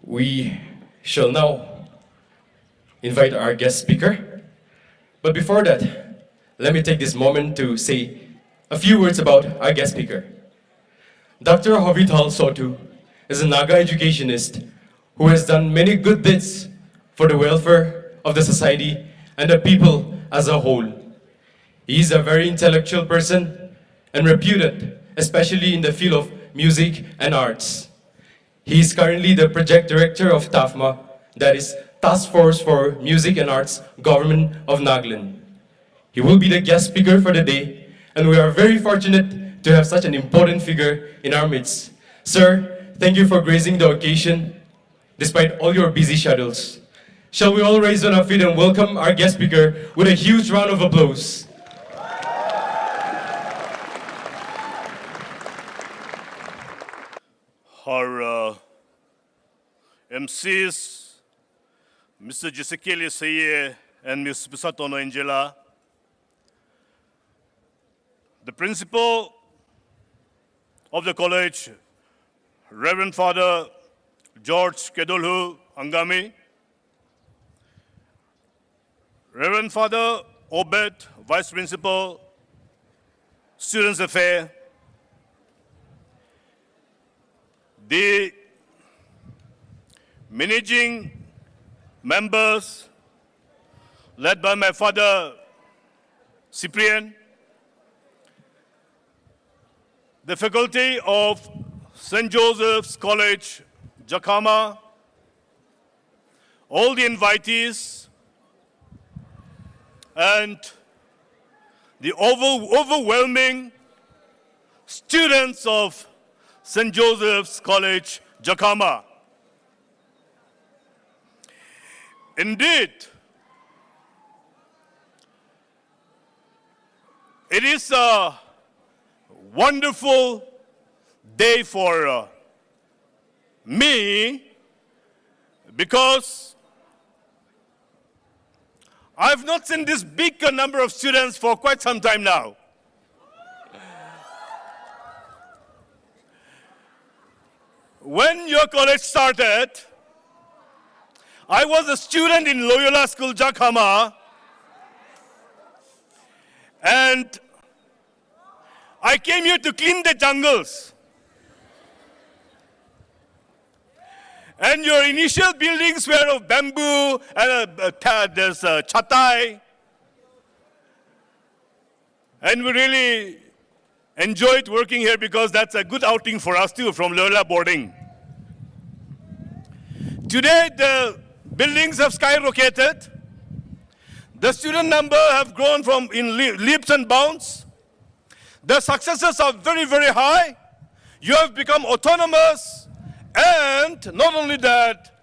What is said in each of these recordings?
We shall now invite our guest speaker. But before that, let me take this moment to say a few words about our guest speaker. Dr. Hovithal Sothu is a Naga educationist who has done many good deeds for the welfare of the society and the people as a whole. He is a very intellectual person and reputed, especially in the field of music and arts. He is currently the project director of TAFMA, that is Task Force for Music and Arts, Government of Nagaland. He will be the guest speaker for the day, and we are very fortunate to have such an important figure in our midst. Sir, thank you for gracing the occasion, despite all your busy schedules. Shall we all raise on our feet and welcome our guest speaker with a huge round of applause? Our MCs, Mr. Gisekeli Seye and Ms. Pisatono Angela, the principal of the college, Reverend Father George Kedolhu Angami, Reverend Father Obed, Vice Principal, Students Affairs, the managing members led by my father Cyprian, the faculty of St. Joseph's College, Jakama, all the invitees, and the overwhelming students of St. Joseph's College, Jakama. Indeed, it is a wonderful day for me because I've not seen this big number of students for quite some time now. When your college started, I was a student in Loyola School, Jakama, and I came here to clean the jungles. And your initial buildings were of bamboo, and there's a chatai. And we really enjoyed working here because that's a good outing for us too from Loyola boarding. Today, the buildings have skyrocketed. The student number have grown from in leaps and bounds. The successes are very, very high. You have become autonomous. And not only that,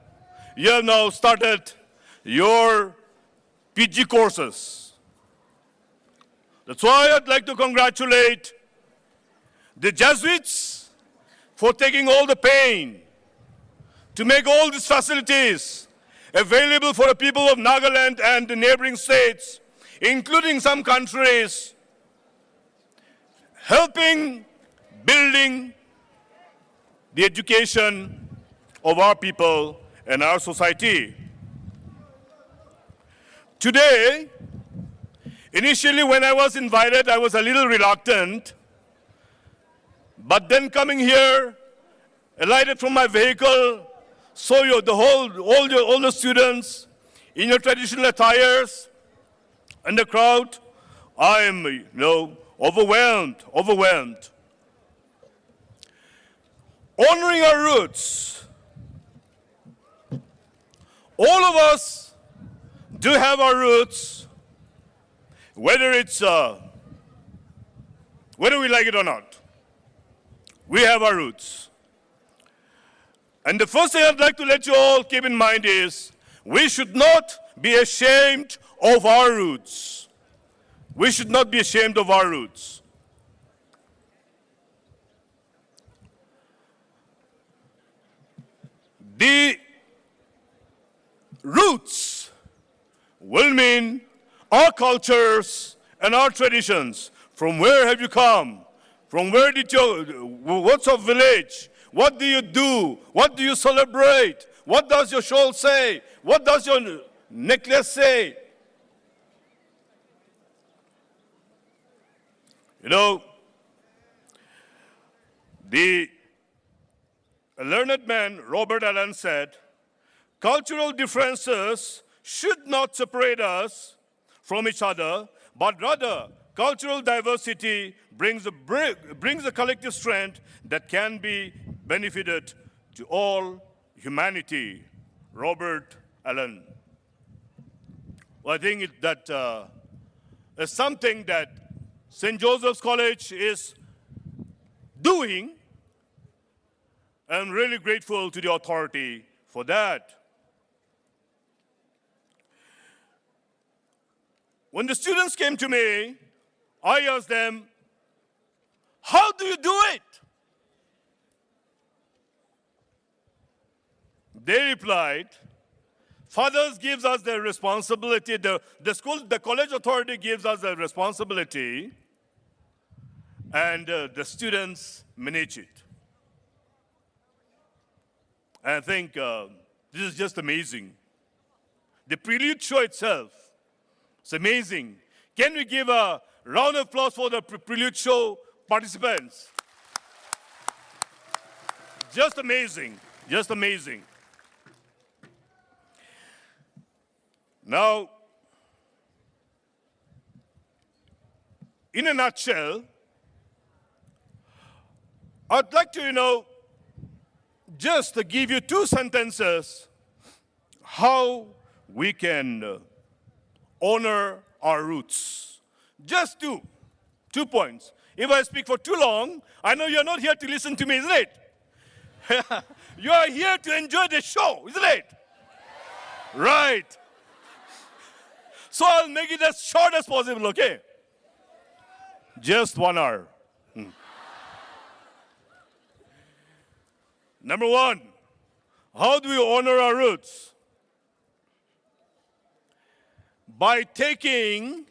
you have now started your PG courses. That's why I'd like to congratulate the Jesuits for taking all the pain to make all these facilities available for the people of Nagaland and the neighboring states, including some countries, helping building the education of our people and our society. Today, initially when I was invited, I was a little reluctant, but then coming here, alighted from my vehicle, saw you, all the students in your traditional attires, and the crowd, I am, overwhelmed. Honoring our roots. All of us do have our roots, whether we like it or not. We have our roots. And the first thing I'd like to let you all keep in mind is we should not be ashamed of our roots. We should not be ashamed of our roots. The roots will mean our cultures and our traditions. From where have you come? From where dhat's your village? What do you do? What do you celebrate? What does your shawl say? What does your necklace say? You know, the learned man Robert Allen said, cultural differences should not separate us from each other, but rather cultural diversity brings a collective strength that can be benefited to all humanity. Robert Allen. Well, I think that is something that St. Joseph's College is doing. I'm really grateful to the authority for that. When the students came to me, I asked them, how do you do it? They replied, fathers gives us the responsibility, the college authority gives us the responsibility, and the students manage it. And I think this is just amazing. The prelude show itself, it's amazing. Can we give a round of applause for the prelude show participants? Just amazing, just amazing. Now, in a nutshell, I'd like to, just to give you 2 sentences how we can honor our roots. Just 2 points. If I speak for too long, I know you're not here to listen to me, isn't it? You are here to enjoy the show, isn't it? Right. So I'll make it as short as possible, okay? Just 1 hour. Number 1, how do we honor our roots? By taking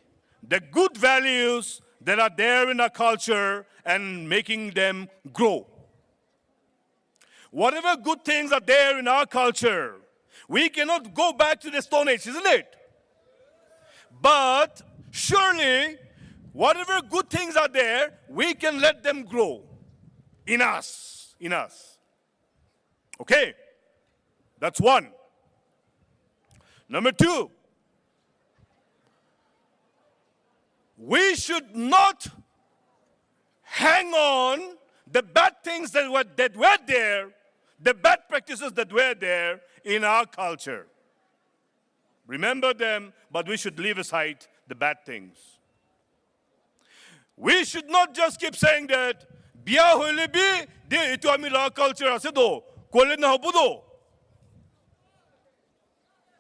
the good values that are there in our culture and making them grow. Whatever good things are there in our culture, we cannot go back to the Stone Age, isn't it? But surely, whatever good things are there, we can let them grow in us. Okay? That's 1. Number 2, we should not hang on the bad things that were there, the bad practices that were there in our culture. Remember them, but we should leave aside the bad things. We should not just keep saying that, biya hoile bi, de ito ami la culture ase do, kole na hobo do.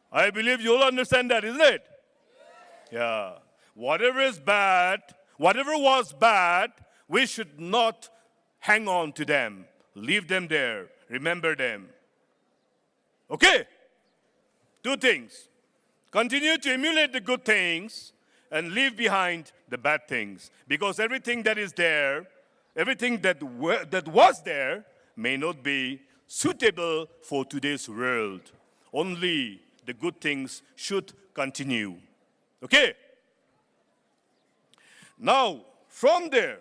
I believe you'll understand that, isn't it? Yeah. Whatever is bad, whatever was bad, we should not hang on to them. Leave them there. Remember them. Okay? 2 things. Continue to emulate the good things and leave behind the bad things. Because everything that is there, everything that was there, may not be suitable for today's world. Only the good things should continue. Okay? Now, from there,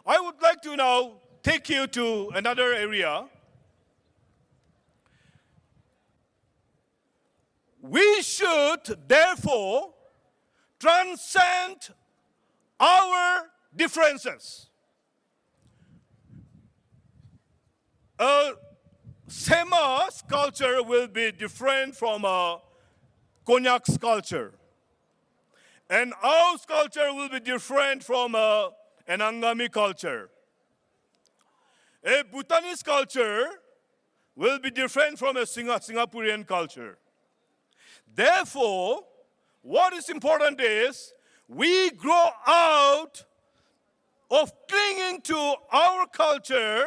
I would like to now take you to another area. We should, therefore, transcend our differences. Sema's culture will be different from Konyak's culture. And our culture will be different from an Angami culture. A Bhutanese culture will be different from a Singaporean culture. Therefore, what is important is we grow out of clinging to our culture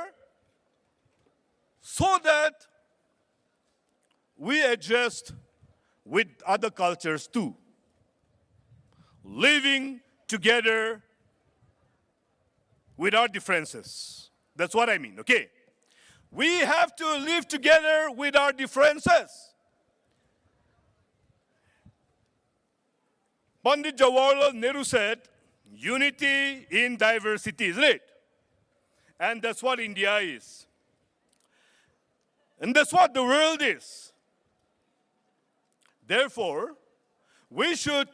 so that we adjust with other cultures too. Living together with our differences. That's what I mean, okay? We have to live together with our differences. Pandit Jawaharlal Nehru said, unity in diversity, isn't it? And that's what India is. And that's what the world is. Therefore, we should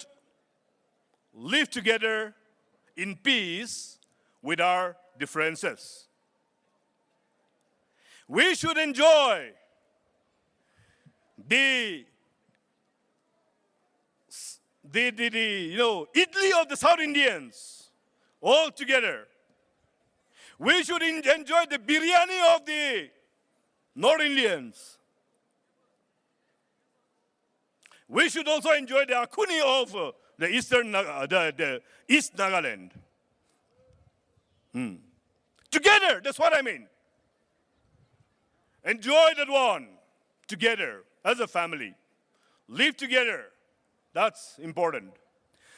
live together in peace with our differences. We should enjoy the idli of the South Indians all together. We should enjoy the biryani of the North Indians. We should also enjoy the akuni of the East Nagaland. Together, that's what I mean. Enjoy that one together as a family. Live together. That's important.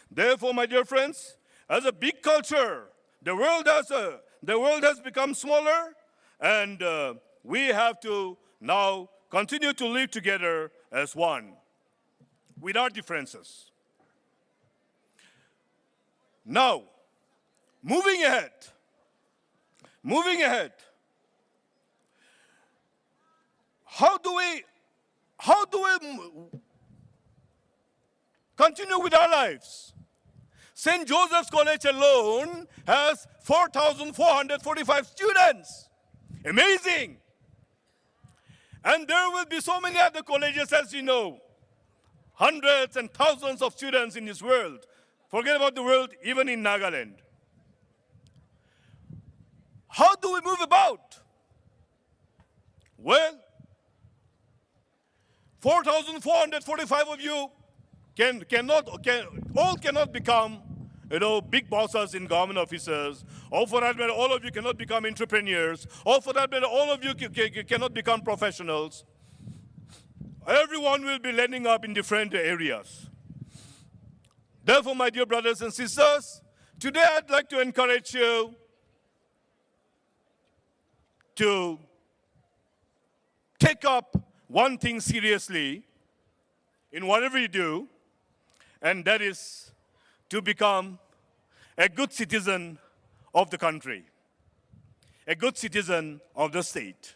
Therefore, my dear friends, as a big culture, the world has become smaller, and we have to now continue to live together as one, with our differences. Now, moving ahead. How do we continue with our lives? St. Joseph's College alone has 4,445 students. Amazing. And there will be so many other colleges, as you know. Hundreds and thousands of students in this world. Forget about the world, even in Nagaland. How do we move about? Well, 4,445 of you cannot become, big bosses in government offices, or for that matter, all of you cannot become entrepreneurs, or for that matter, all of you cannot become professionals. Everyone will be landing up in different areas. Therefore, my dear brothers and sisters, today I'd like to encourage you to take up one thing seriously in whatever you do, and that is to become a good citizen of the country, a good citizen of the state.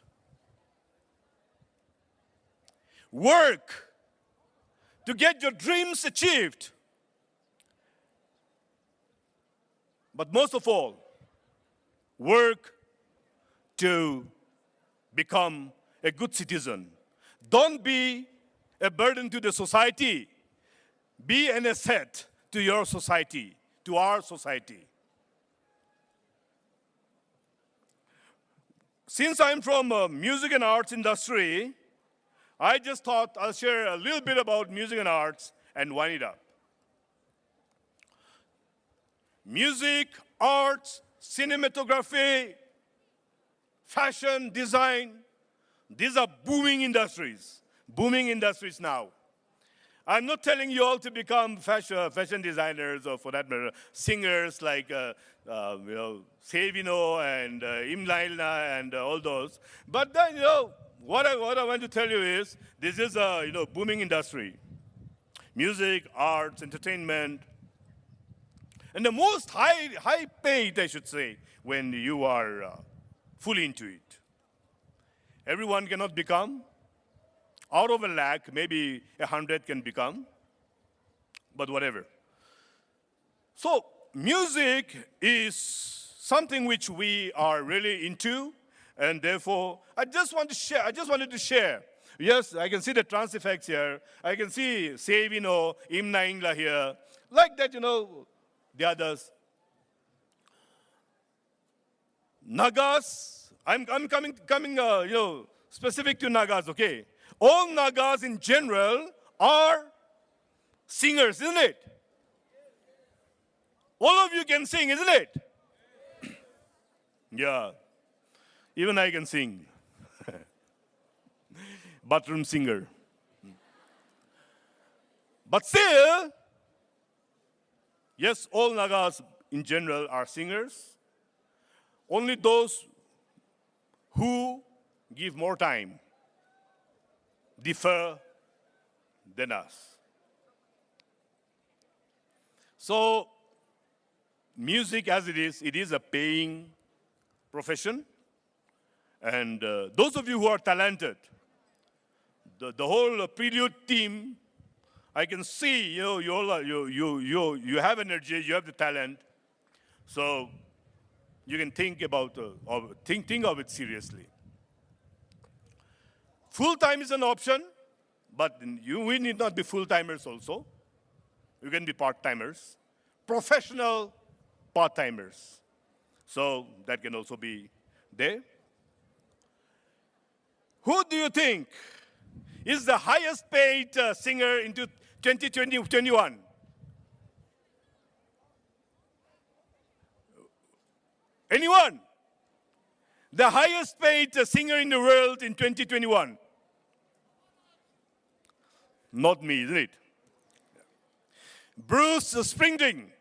Work to get your dreams achieved. But most of all, work to become a good citizen. Don't be a burden to the society. Be an asset to your society, to our society. Since I'm from music and arts industry, I just thought I'll share a little bit about music and arts and wind it up. Music, arts, cinematography, fashion, design, these are booming industries now. I'm not telling you all to become fashion designers or, for that matter, singers like Savino and Imlailna and all those. But then, what I want to tell you is, this is a booming industry. Music, arts, entertainment, and the most high paid, I should say, when you are fully into it. Everyone cannot become. Out of 100,000, maybe 100 can become, but whatever. So music is something which we are really into, and therefore I just wanted to share. Yes, I can see the trans effects here. I can see Savino, Imna Ingla here. Like that, the others. Nagas, I'm coming, specific to Nagas, okay? All Nagas in general are singers, isn't it? All of you can sing, isn't it? Yeah. Even I can sing. Bathroom singer. But still, yes, all Nagas in general are singers. Only those who give more time, defer than us. So, music as it is a paying profession. And those of you who are talented, the whole prelude team, I can see, you have energy, you have the talent. So you can think about, think of it seriously. Full-time is an option, but we need not be full-timers also. You can be part-timers, professional part-timers. So that can also be there. Who do you think is the highest paid singer into 2021? Anyone? The highest paid singer in the world in 2021? Not me, isn't it? Bruce Springsteen.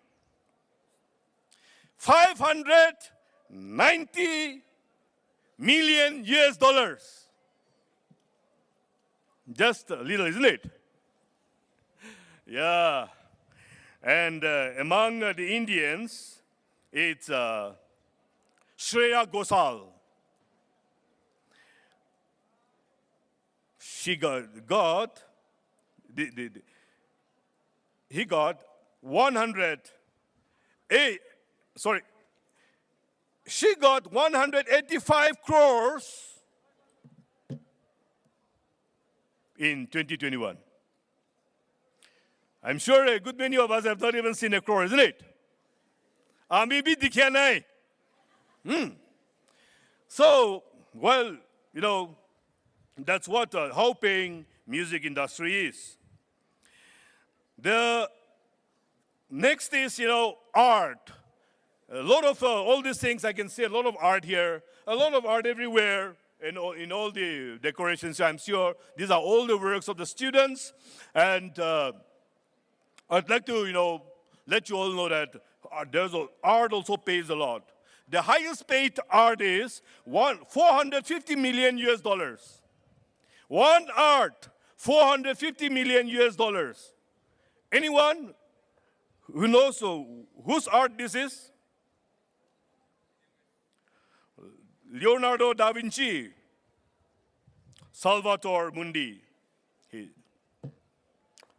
$590 million US dollars. Just a little, isn't it? Yeah. And among the Indians, it's Shreya Ghosal. He got 185 crores in 2021. I'm sure a good many of us have not even seen a crore, isn't it? Maybe dikhya nahi. So, well, that's what how paying music industry is. The next is, art. A lot of all these things, I can see a lot of art here, a lot of art everywhere in all the decorations. I'm sure these are all the works of the students. And I'd like to, let you all know that art also pays a lot. The highest paid art is 450 million US dollars. One art, 450 million US dollars. Anyone who knows whose art this is? Leonardo da Vinci, Salvator Mundi,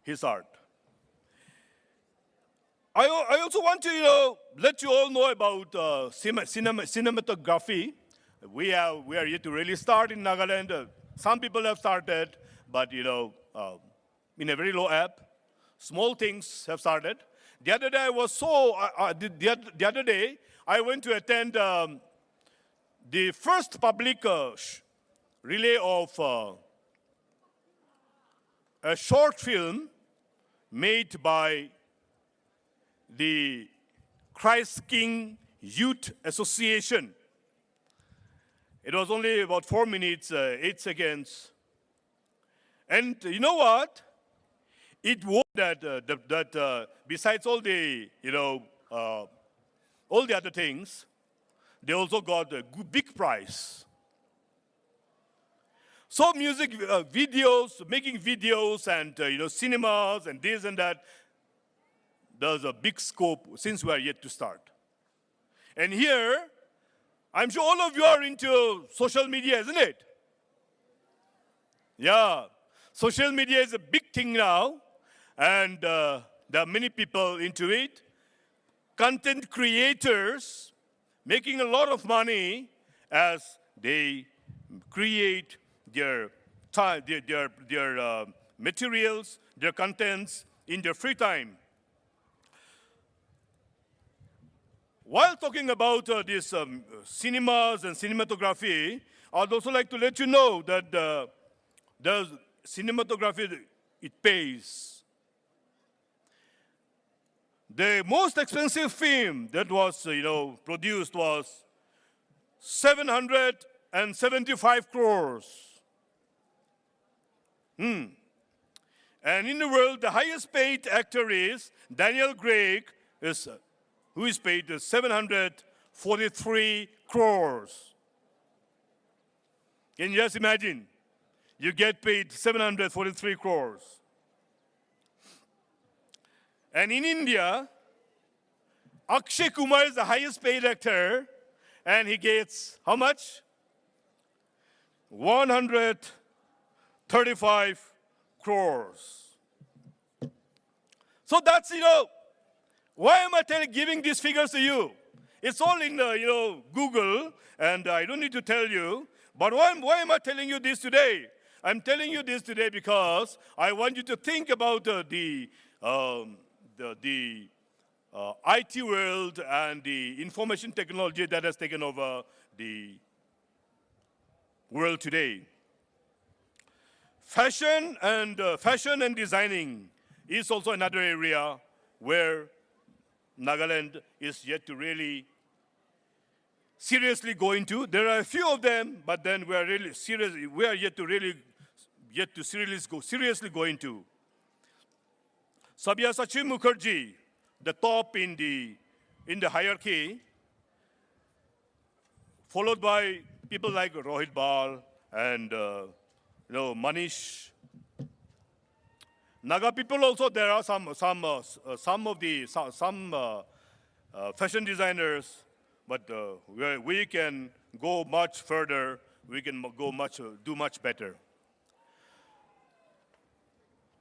his art. I also want to, let you all know about cinematography. We are yet to really start in Nagaland. Some people have started, but in a very low ebb. Small things have started. The other day the other day I went to attend the first public relay of a short film made by the Christ King Youth Association. It was only about 4 minutes, 8 seconds. And you know what? It was that besides all the, all the other things, they also got a big prize. So music videos, making videos and, cinemas and this and that, there's a big scope since we are yet to start. And here, I'm sure all of you are into social media, isn't it? Yeah, social media is a big thing now, and there are many people into it. Content creators making a lot of money as they create their materials, their contents in their free time. While talking about these cinemas and cinematography, I'd also like to let you know that the cinematography, it pays. The most expensive film that was, produced was 775 crores. And in the world, the highest paid actor is Daniel Craig, who is paid 743 crores. Can you just imagine? You get paid 743 crores. And in India, Akshay Kumar is the highest paid actor, and he gets how much? 135 crores. So that's, why am I giving these figures to you? It's all in, Google, and I don't need to tell you. But why am I telling you this today? I'm telling you this today because I want you to think about the IT world and the information technology that has taken over the world today. Fashion and designing is also another area where Nagaland is yet to really seriously go into. There are a few of them, but then we are yet to seriously go into. Sabyasachi Mukherjee, the top in the hierarchy, followed by people like Hovithal and Manish. Naga people also, there are some fashion designers, but we can go much further. We can do much better.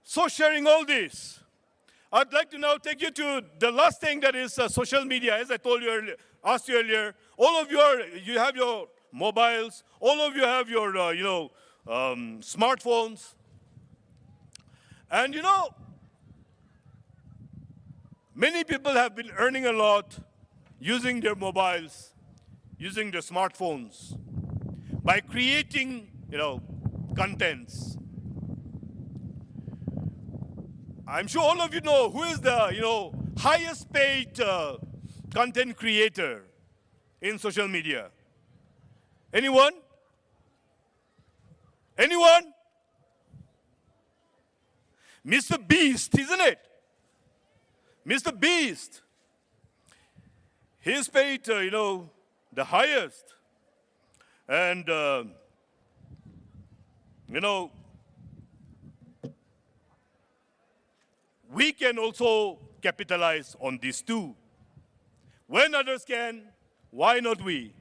So sharing all this, I'd like to now take you to the last thing, that is social media. As I asked you earlier, all of you have your mobiles, all of you have your smartphones, and many people have been earning a lot using their mobiles, using their smartphones, by creating contents. I'm sure all of you know who is the highest paid content creator in social media. Anyone? Anyone? Mr. Beast, isn't it? Mr. Beast. He's paid, the highest. And, we can also capitalize on this too. When others can, why not we?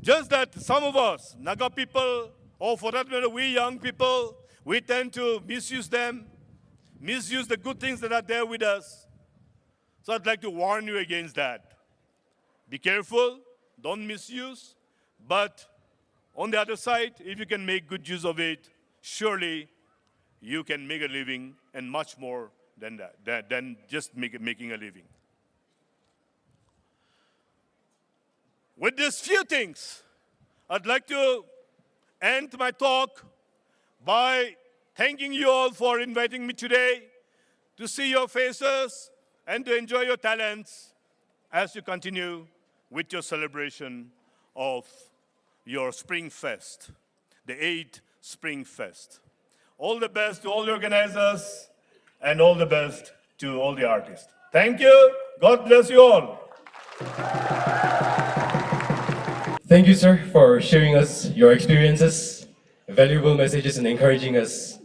Just that some of us, Naga people, or for that matter, we young people, we tend to misuse them, misuse the good things that are there with us. So I'd like to warn you against that. Be careful, don't misuse, but on the other side, if you can make good use of it, surely you can make a living, and much more than that, than just making a living. With these few things, I'd like to end my talk by thanking you all for inviting me today to see your faces and to enjoy your talents as you continue with your celebration of your Spring Fest, the 8th Spring Fest. All the best to all the organizers, and all the best to all the artists. Thank you. God bless you all. Thank you, sir, for sharing us your experiences, valuable messages, and encouraging us